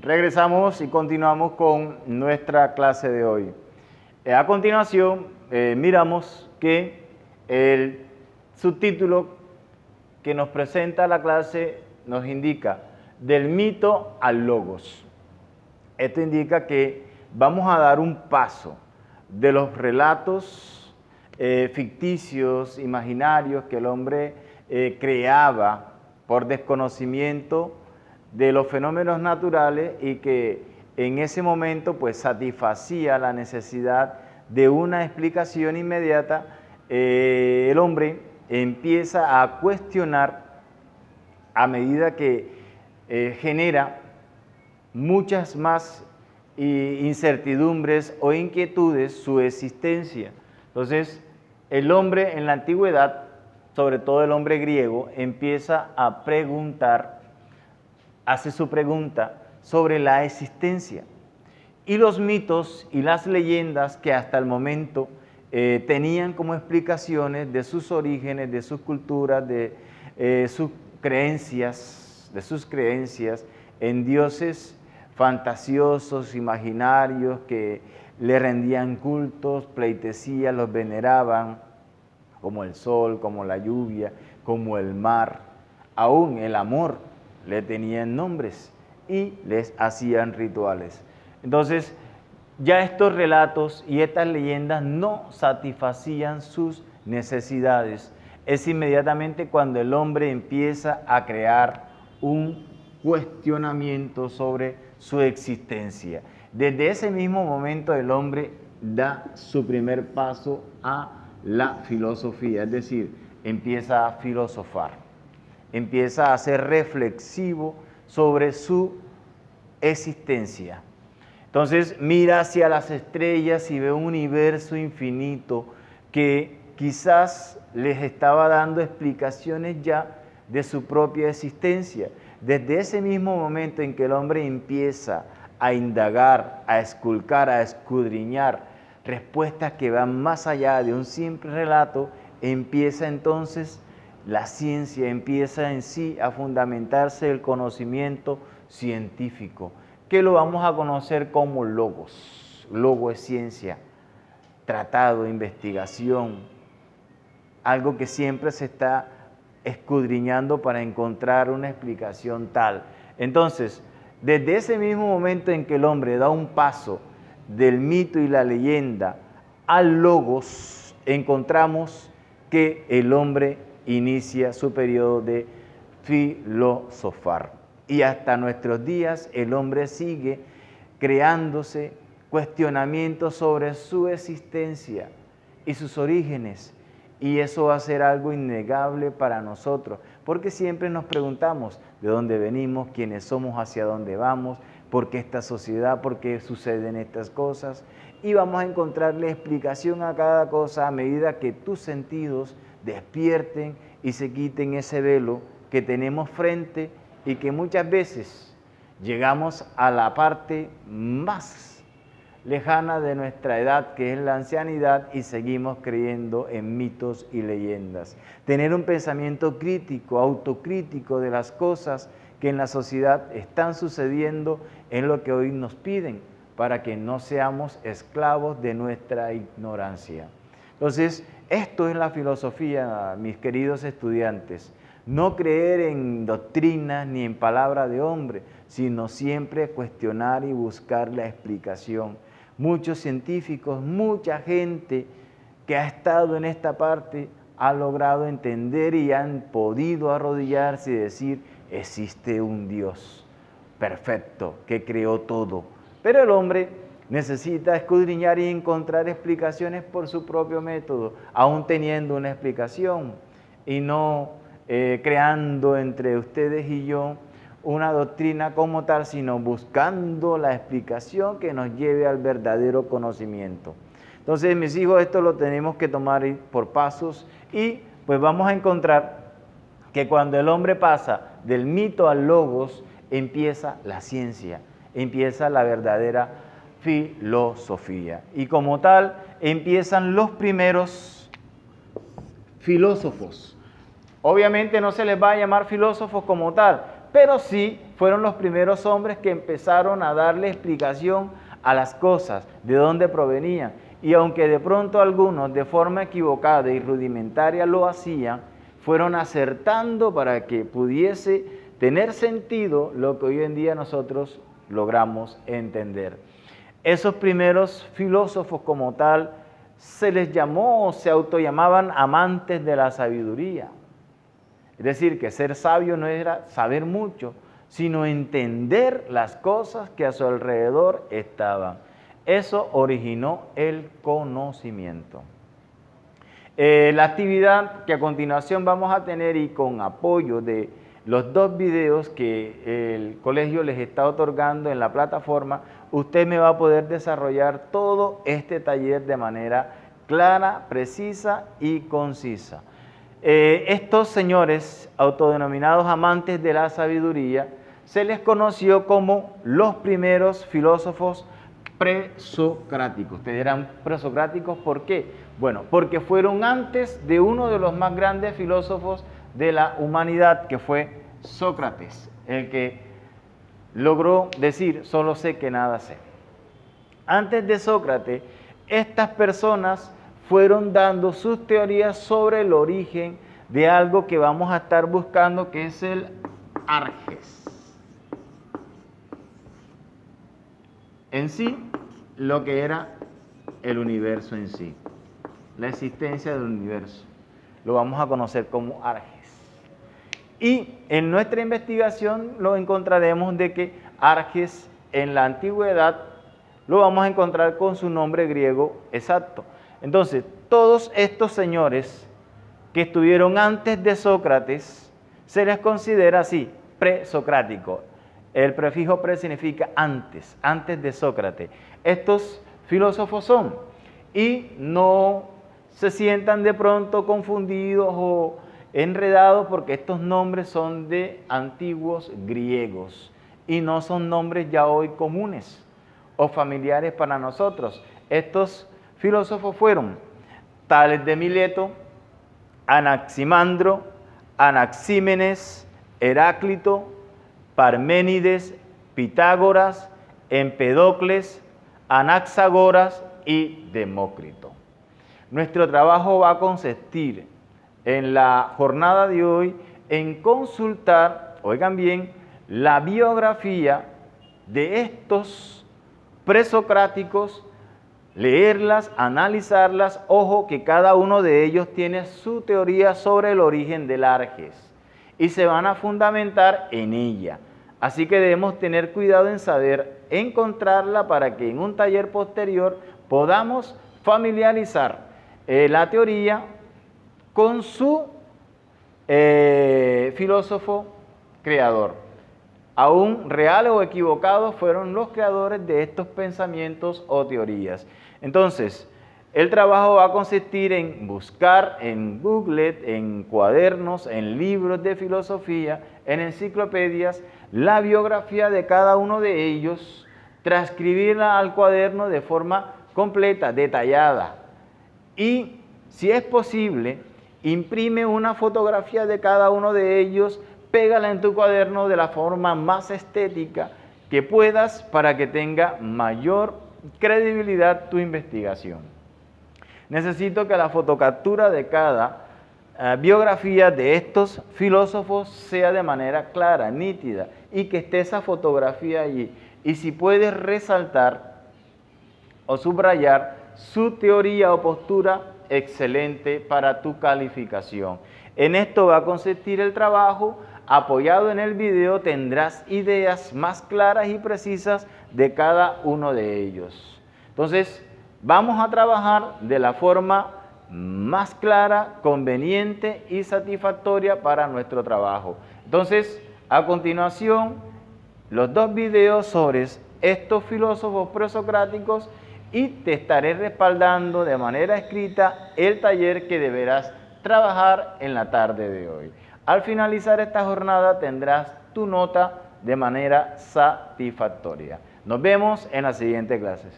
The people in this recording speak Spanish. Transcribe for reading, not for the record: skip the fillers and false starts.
Regresamos y continuamos con nuestra clase de hoy. A continuación, miramos que el subtítulo que nos presenta la clase nos indica del mito al logos. Esto indica que vamos a dar un paso de los relatos ficticios, imaginarios que el hombre creaba por desconocimiento de los fenómenos naturales y que en ese momento pues satisfacía la necesidad de una explicación inmediata. El hombre empieza a cuestionar a medida que genera muchas más incertidumbres o inquietudes su existencia. Entonces, el hombre en la antigüedad, sobre todo el hombre griego, empieza a preguntar, hace su pregunta sobre la existencia. Y los mitos y las leyendas que hasta el momento tenían como explicaciones de sus orígenes, de sus culturas, de sus creencias en dioses fantasiosos, imaginarios, que le rendían cultos, pleitesías, los veneraban, como el sol, como la lluvia, como el mar, aún el amor le tenían nombres y les hacían rituales. Entonces, ya estos relatos y estas leyendas no satisfacían sus necesidades. Es inmediatamente cuando el hombre empieza a crear un cuestionamiento sobre su existencia. Desde ese mismo momento el hombre da su primer paso a la filosofía, es decir, empieza a filosofar. Empieza a ser reflexivo sobre su existencia. Entonces mira hacia las estrellas y ve un universo infinito que quizás les estaba dando explicaciones ya de su propia existencia. Desde ese mismo momento en que el hombre empieza a indagar, a esculcar, a escudriñar respuestas que van más allá de un simple relato, empieza entonces la ciencia, empieza en sí a fundamentarse el conocimiento científico, que lo vamos a conocer como logos. Logo es ciencia, tratado, investigación, algo que siempre se está escudriñando para encontrar una explicación tal. Entonces, desde ese mismo momento en que el hombre da un paso del mito y la leyenda al logos, encontramos que el hombre inicia su periodo de filosofar. Y hasta nuestros días el hombre sigue creándose cuestionamientos sobre su existencia y sus orígenes. Y eso va a ser algo innegable para nosotros, porque siempre nos preguntamos de dónde venimos, quiénes somos, hacia dónde vamos, por qué esta sociedad, por qué suceden estas cosas. Y vamos a encontrarle explicación a cada cosa a medida que tus sentidos despierten y se quiten ese velo que tenemos frente y que muchas veces llegamos a la parte más lejana de nuestra edad, que es la ancianidad, y seguimos creyendo en mitos y leyendas. Tener un pensamiento crítico, autocrítico de las cosas que en la sociedad están sucediendo es lo que hoy nos piden, para que no seamos esclavos de nuestra ignorancia. Entonces, esto es la filosofía, mis queridos estudiantes. No creer en doctrinas ni en palabra de hombre, sino siempre cuestionar y buscar la explicación. Muchos científicos, mucha gente que ha estado en esta parte ha logrado entender y han podido arrodillarse y decir, existe un Dios perfecto que creó todo. Pero el hombre necesita escudriñar y encontrar explicaciones por su propio método, aún teniendo una explicación y no creando entre ustedes y yo una doctrina como tal, sino buscando la explicación que nos lleve al verdadero conocimiento. Entonces, mis hijos, esto lo tenemos que tomar por pasos y pues vamos a encontrar que cuando el hombre pasa del mito al logos, empieza la ciencia, empieza la verdadera filosofía. Y como tal, empiezan los primeros filósofos. Obviamente no se les va a llamar filósofos como tal, pero sí fueron los primeros hombres que empezaron a darle explicación a las cosas, de dónde provenían. Y aunque de pronto algunos de forma equivocada y rudimentaria lo hacían, fueron acertando para que pudiese tener sentido lo que hoy en día nosotros logramos entender. Esos primeros filósofos como tal se les llamó o se autollamaban amantes de la sabiduría. Es decir, que ser sabio no era saber mucho, sino entender las cosas que a su alrededor estaban. Eso originó el conocimiento. La actividad que a continuación vamos a tener y con apoyo de los 2 videos que el colegio les está otorgando en la plataforma, usted me va a poder desarrollar todo este taller de manera clara, precisa y concisa. Estos señores autodenominados amantes de la sabiduría se les conoció como los primeros filósofos presocráticos. Ustedes dirán presocráticos, ¿por qué? Bueno, porque fueron antes de uno de los más grandes filósofos de la humanidad, que fue Sócrates, el que logró decir, solo sé que nada sé. Antes de Sócrates, estas personas fueron dando sus teorías sobre el origen de algo que vamos a estar buscando, que es el Arges. En sí, lo que era el universo en sí, la existencia del universo, lo vamos a conocer como Arges. Y en nuestra investigación lo encontraremos de que Arges en la antigüedad lo vamos a encontrar con su nombre griego exacto. Entonces, todos estos señores que estuvieron antes de Sócrates, se les considera así, presocrático. El prefijo pre significa antes, antes de Sócrates. Estos filósofos son, y no se sientan de pronto confundidos o enredados porque estos nombres son de antiguos griegos y no son nombres ya hoy comunes o familiares para nosotros. Estos filósofos fueron Tales de Mileto, Anaximandro, Anaxímenes, Heráclito, Parménides, Pitágoras, Empedocles, Anaxagoras y Demócrito. Nuestro trabajo va a consistir en la jornada de hoy en consultar, oigan bien, la biografía de estos presocráticos, leerlas, analizarlas. Ojo que cada uno de ellos tiene su teoría sobre el origen del Arges y se van a fundamentar en ella. Así que debemos tener cuidado en saber encontrarla para que en un taller posterior podamos familiarizar la teoría con su filósofo creador. Aún reales o equivocados fueron los creadores de estos pensamientos o teorías. Entonces, el trabajo va a consistir en buscar en Google, en cuadernos, en libros de filosofía, en enciclopedias, la biografía de cada uno de ellos, transcribirla al cuaderno de forma completa, detallada. Y, si es posible, imprime una fotografía de cada uno de ellos, pégala en tu cuaderno de la forma más estética que puedas para que tenga mayor credibilidad tu investigación. Necesito que la fotocaptura de cada biografía de estos filósofos sea de manera clara, nítida, y que esté esa fotografía allí. Y si puedes resaltar o subrayar su teoría o postura, excelente para tu calificación. En esto va a consistir el trabajo. Apoyado en el video tendrás ideas más claras y precisas de cada uno de ellos. Entonces, vamos a trabajar de la forma más clara, conveniente y satisfactoria para nuestro trabajo. Entonces, a continuación, los 2 videos sobre estos filósofos presocráticos y te estaré respaldando de manera escrita el taller que deberás trabajar en la tarde de hoy. Al finalizar esta jornada tendrás tu nota de manera satisfactoria. Nos vemos en las siguientes clases.